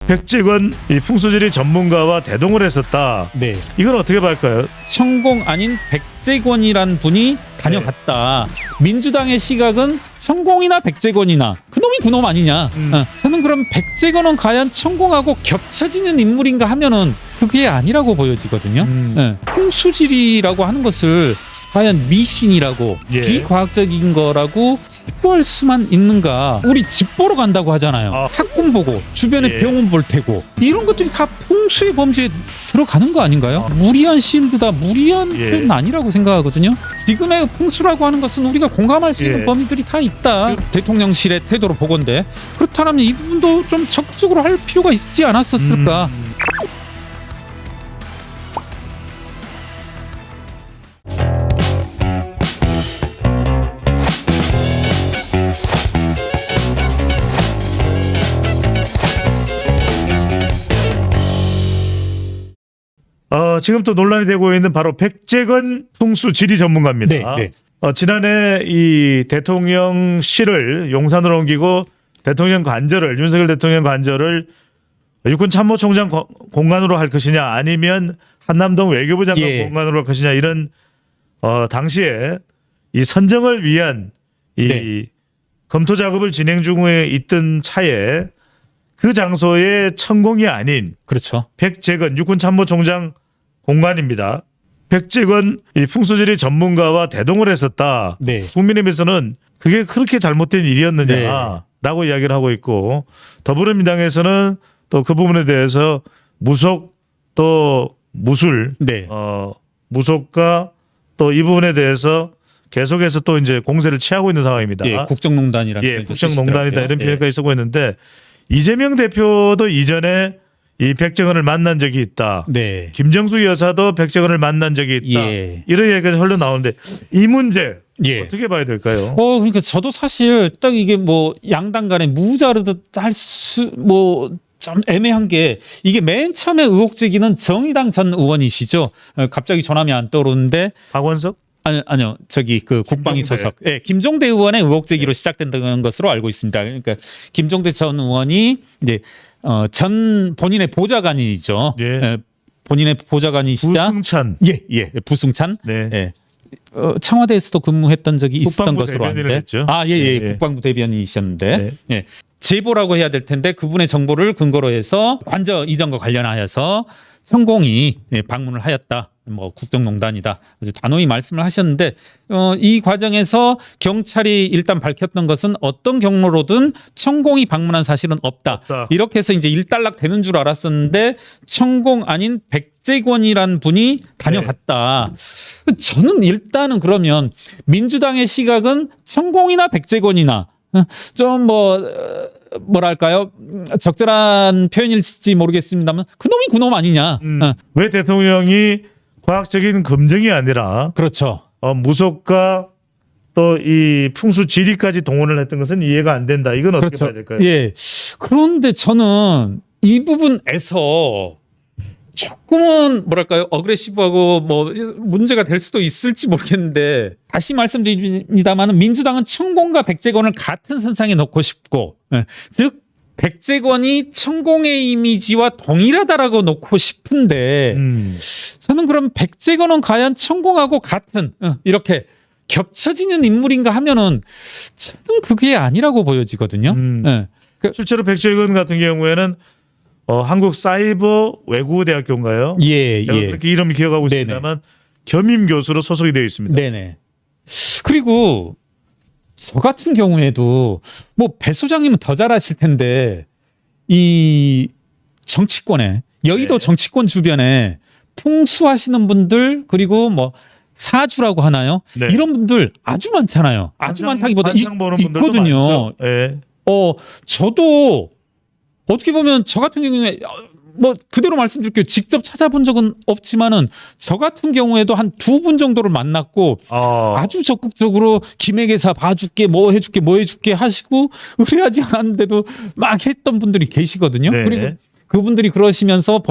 백직원 이 풍수지리 전문가와 대동을 했었다. 네. 이건 어떻게 볼까요? 천공 아닌 백재권이란 분이 다녀갔다. 민주당의 시각은 천공이나 백재권이나 그놈이 그놈 아니냐. 저는 그럼 백재권은 과연 천공하고 겹쳐지는 인물인가 하면은 그게 아니라고 보여지거든요. 풍수지리라고 하는 것을 과연 미신이라고 예. 비과학적인 거라고 치부할 수만 있는가. 우리 집 보러 간다고 하잖아요. 학군 보고 주변에 예. 병원 볼 테고 이런 것들이 다 풍수의 범주에 들어가는 거 아닌가요? 무리한 실드다, 무리한 예. 표현은 아니라고 생각하거든요. 지금의 풍수라고 하는 것은 우리가 공감할 수 있는 예. 범위들이 다 있다. 대통령실의 태도로 보건대 그렇다면 이 부분도 좀 적극적으로 할 필요가 있지 않았었을까. 지금 또 논란이 되고 있는 바로 백재건 풍수지리 전문가입니다. 네. 지난해 이 대통령실을 용산으로 옮기고 대통령 관저를 윤석열 대통령 관저를 육군참모총장 공간으로 할 것이냐 아니면 한남동 외교부 장관 예. 공간으로 할 것이냐 이런 당시에 이 선정을 위한 이 네. 검토 작업을 진행 중에 있던 차에 그 장소에 천공이 아닌 그렇죠. 백재건 육군참모총장 공간입니다. 백재건 이 풍수지리 전문가와 대동을 했었다. 네. 국민의힘에서는 그게 그렇게 잘못된 일이었느냐라고 이야기를 하고 있고 더불어민주당에서는 또 그 부분에 대해서 무속 또 무술 네. 무속과 또 이 부분에 대해서 계속해서 또 이제 공세를 취하고 있는 상황입니다. 예, 국정농단이라는 예, 국정농단이다 이런 표현까지 예. 쓰고 있는데 이재명 대표도 이전에 이 백재건을 만난 적이 있다. 네. 김정수 여사도 백재건을 만난 적이 있다. 예. 이런 얘기가 흘러나오는데 이 문제 예. 어떻게 봐야 될까요? 그러니까 저도 사실 딱 이게 뭐 양당 간에 무자르듯 할 수 뭐 참 애매한 게 이게 맨 처음에 의혹 제기는 정의당 전 의원이시죠. 갑자기 전함이 안 떠오르는데 박원석? 아니요. 저기 그 국방위 김종대. 소속. 예, 김종대 의원의 의혹 제기로 시작된다는 것으로 알고 있습니다. 그러니까 김종대 전 의원이 이제 전 본인의 보좌관이죠. 예. 본인의 보좌관이시자 부승찬. 예, 부승찬. 네. 예. 청와대에서도 근무했던 적이 있었던 국방부 것으로 대변인을 아는데. 했죠. 예. 예. 국방부 대변인이셨는데. 네. 예. 제보라고 해야 될 텐데 그분의 정보를 근거로 해서 관저 이전과 관련하여서 천공이 방문을 하였다. 뭐 국정농단이다. 아주 단호히 말씀을 하셨는데 이 과정에서 경찰이 일단 밝혔던 것은 어떤 경로로든 천공이 방문한 사실은 없다. 이렇게 해서 이제 일단락 되는 줄 알았었는데 천공 아닌 백재권이란 분이 다녀갔다. 저는 일단은 그러면 민주당의 시각은 천공이나 백재권이나 좀 뭐랄까요 적절한 표현일지 모르겠습니다만 그놈이 그놈 아니냐. 왜 대통령이 과학적인 검증이 아니라 그렇죠. 무속과 또 이 풍수 지리까지 동원을 했던 것은 이해가 안 된다. 이건 어떻게 그렇죠. 봐야 될까요? 예. 그런데 저는 이 부분에서 조금은 뭐랄까요 어그레시브하고 뭐 문제가 될 수도 있을지 모르겠는데 다시 말씀드립니다만은 민주당은 천공과 백재권을 같은 선상에 놓고 싶고 즉 백재권이 천공의 이미지와 동일하다라고 놓고 싶은데 저는 그럼 백재권은 과연 천공하고 같은 이렇게 겹쳐지는 인물인가 하면은 저는 그게 아니라고 보여지거든요. 실제로 백재건 같은 경우에는 한국사이버 외국어대학교인가요? 예. 그렇게 이름을 기억하고 있습니다만 겸임 교수로 소속이 되어 있습니다. 네네. 그리고 저 같은 경우에도 뭐 배 소장님은 더 잘하실 텐데 이 정치권에 여의도 정치권 주변에 풍수하시는 분들 그리고 뭐 사주라고 하나요? 네. 이런 분들 아주 많잖아요. 아주 많다기보다 보는 분들도 있거든요. 많죠. 예. 저도 어떻게 보면 저 같은 경우에 뭐 그대로 말씀드릴게요. 직접 찾아본 적은 없지만은 저 같은 경우에도 한 2분 정도를 만났고 아주 적극적으로 기획회사 봐줄게 뭐 해줄게 하시고 의뢰하지 않았는데도 막 했던 분들이 계시거든요. 네. 그리고 그분들이 그러시면서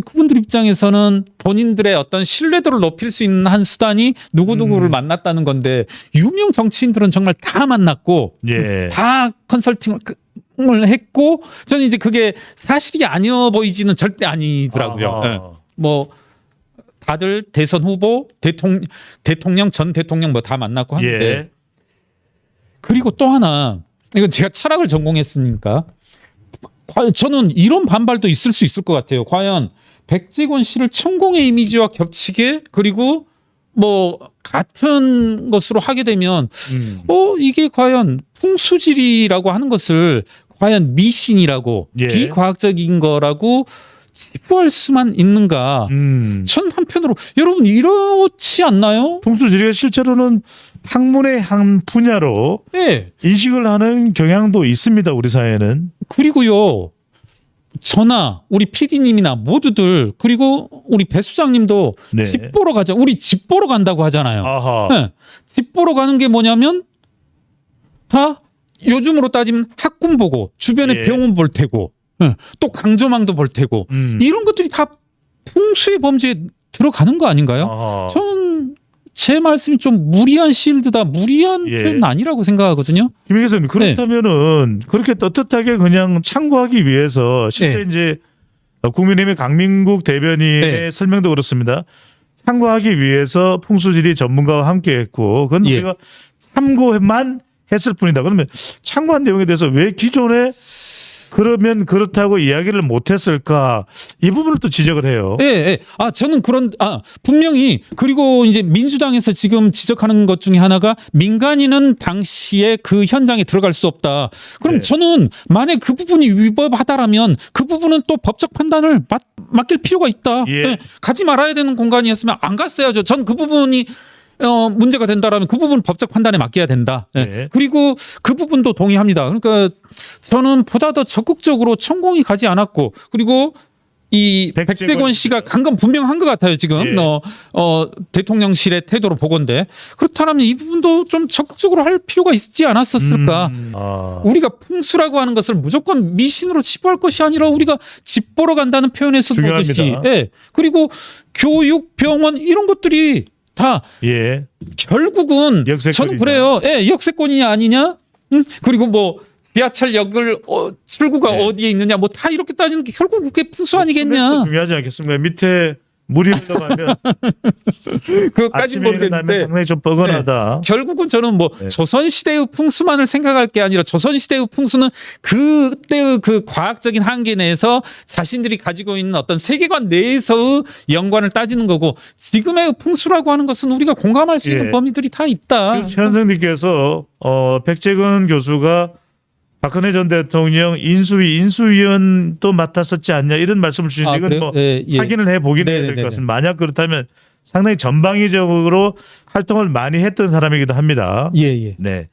그분들 입장에서는 본인들의 어떤 신뢰도를 높일 수 있는 한 수단이 누구누구를 만났다는 건데 유명 정치인들은 정말 다 만났고 예. 다 컨설팅을 을 했고 저는 이제 그게 사실이 아니어 보이지는 절대 아니더라고요. 아하. 예. 뭐 다들 대선 후보, 대통령 전 대통령 뭐 다 만났고 하는데 예. 그리고 또 하나 이건 제가 철학을 전공했으니까 저는 이런 반발도 있을 수 있을 것 같아요. 과연 백제권 씨를 천공의 이미지와 겹치게 그리고 뭐 같은 것으로 하게 되면 이게 과연 풍수지리라고 하는 것을 과연 미신이라고 예. 비과학적인 거라고 치부할 수만 있는가? 전 한편으로 여러분 이렇지 않나요? 풍수지리가 실제로는 학문의 한 분야로 네. 인식을 하는 경향도 있습니다. 우리 사회는. 그리고요. 저나 우리 PD님이나 모두들 그리고 우리 배 수장님도 네. 집 보러 가자. 우리 집 보러 간다고 하잖아요. 아하. 네. 집 보러 가는 게 뭐냐면 다 요즘으로 따지면 학군 보고 주변에 예. 병원 볼 테고 또 강조망도 볼 테고 이런 것들이 다 풍수의 범죄에 들어가는 거 아닌가요? 아하. 저는 제 말씀이 좀 무리한 실드다, 무리한 예. 표현은 아니라고 생각하거든요. 김 교수님 그렇다면은 그렇게 떳떳하게 그냥 참고하기 위해서 실제 네. 이제 국민의힘의 강민국 대변인의 네. 설명도 그렇습니다. 참고하기 위해서 풍수지리 전문가와 함께했고 그건 예. 우리가 참고만 했을 뿐이다. 그러면 참고한 내용에 대해서 왜 기존에 그러면 그렇다고 이야기를 못했을까 이 부분을 또 지적을 해요. 예, 예. 저는 분명히 그리고 이제 민주당에서 지금 지적하는 것 중에 하나가 민간인은 당시에 그 현장에 들어갈 수 없다. 그럼 네. 저는 만약 그 부분이 위법하다라면 그 부분은 또 법적 판단을 맡길 필요가 있다. 예. 예. 가지 말아야 되는 공간이었으면 안 갔어야죠. 전 그 부분이 문제가 된다라면 그 부분 법적 판단에 맡겨야 된다. 예. 네. 그리고 그 부분도 동의합니다. 그러니까 저는 보다 더 적극적으로 천공이 가지 않았고 그리고 이 백제권 씨가 간 건 분명한 것 같아요. 지금 예. 대통령실의 태도로 보건데 그렇다면 이 부분도 좀 적극적으로 할 필요가 있지 않았었을까? 우리가 풍수라고 하는 것을 무조건 미신으로 치부할 것이 아니라 우리가 집 보러 간다는 표현에서 보듯이, 중요합니다. 예. 그리고 교육, 병원 이런 것들이 다 예. 결국은 역세권이다. 저는 그래요. 예, 역세권이냐 아니냐? 그리고 뭐 지하철역을 출구가 네. 어디에 있느냐 뭐 다 이렇게 따지는 게 결국 그게 풍수 아니겠냐? 중요하지 않겠습니까? 밑에 물이 흘러가면 그것까지 아침에 일어나면 모르겠는데 상당히 좀 뻐근하다. 결국은 저는 뭐 네. 조선시대의 풍수만을 생각할 게 아니라 조선시대의 풍수는 그때의 그 과학적인 한계 내에서 자신들이 가지고 있는 어떤 세계관 내에서의 연관을 따지는 거고 지금의 풍수라고 하는 것은 우리가 공감할 수 있는 예. 범위들이 다 있다. 지금 현생님께서 백재근 교수가 박근혜 전 대통령 인수위원도 맡았었지 않냐 이런 말씀을 주시는데 이건 그래요? 뭐 예, 예. 확인을 해보긴 해야 될 네네네네. 것 같습니다. 만약 그렇다면 상당히 전방위적으로 활동을 많이 했던 사람이기도 합니다. 예, 예. 네.